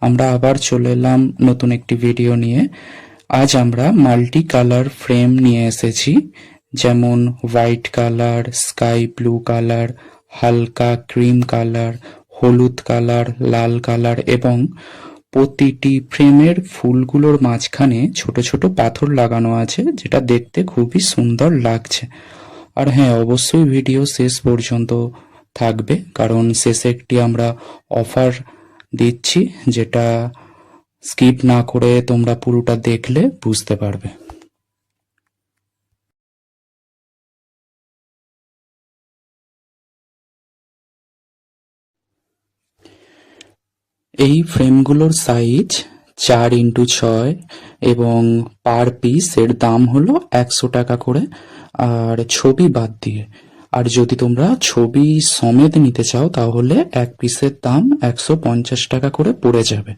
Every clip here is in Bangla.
আমরা আবার চলে এলাম নতুন একটি ভিডিও নিয়ে। আজ আমরা মাল্টি কালার ফ্রেম নিয়ে এসেছি, যেমন white colour, sky blue colour, হালকা ক্রিম কালার, হলুদ কালার, লাল কালার এবং প্রতিটি ফ্রেমের ফুলগুলোর মাঝখানে ছোট ছোট পাথর লাগানো আছে, যেটা দেখতে খুবই সুন্দর লাগছে। আর হ্যাঁ, অবশ্যই ভিডিও শেষ পর্যন্ত থাকবে, কারণ শেষে একটি আমরা অফার দিচ্ছি, যেটা স্কিপ না করে তোমরা পুরোটা দেখলে বুঝতে পারবে। এই ফ্রেমগুলোর সাইজ 4x6 এবং পার পিস এর দাম হলো 100 টাকা করে, আর ছবি বাদ দিয়ে। আর যদি তোমরা ছবি সমেত নিতে চাও তাহলে এক পিসের দাম 150 টাকা করে পড়ে যাবে।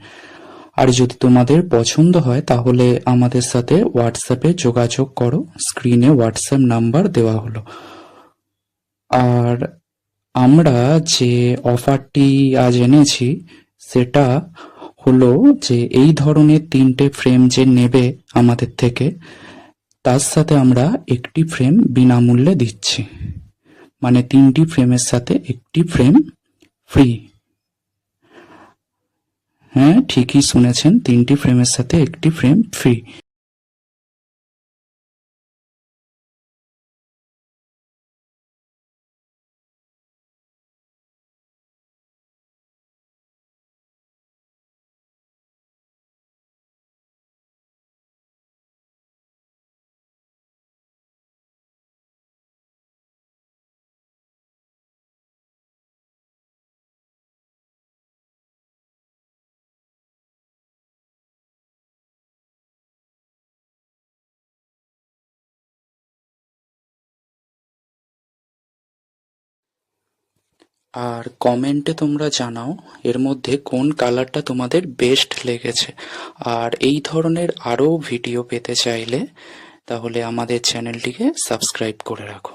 আর যদি তোমাদের পছন্দ হয় তাহলে আমাদের সাথে হোয়াটসঅ্যাপে যোগাযোগ করো, স্ক্রিনে হোয়াটসঅ্যাপ নাম্বার দেওয়া হলো। আর আমরা যে অফারটি আজ এনেছি সেটা হলো যে এই ধরনের 3টে ফ্রেম যে নেবে আমাদের থেকে, তার সাথে আমরা একটি ফ্রেম বিনামূল্যে দিচ্ছি। মানে 3টি ফ্রেমের সাথে একটি ফ্রেম ফ্রি। হ্যাঁ, ঠিকই শুনেছেন, 3টি ফ্রেমের সাথে একটি ফ্রেম ফ্রি। আর কমেন্টে তোমরা জানাও এর মধ্যে কোন কালারটা তোমাদের বেস্ট লেগেছে। আর এই ধরনের আরও ভিডিও পেতে চাইলে তাহলে আমাদের চ্যানেলটিকে সাবস্ক্রাইব করে রাখো।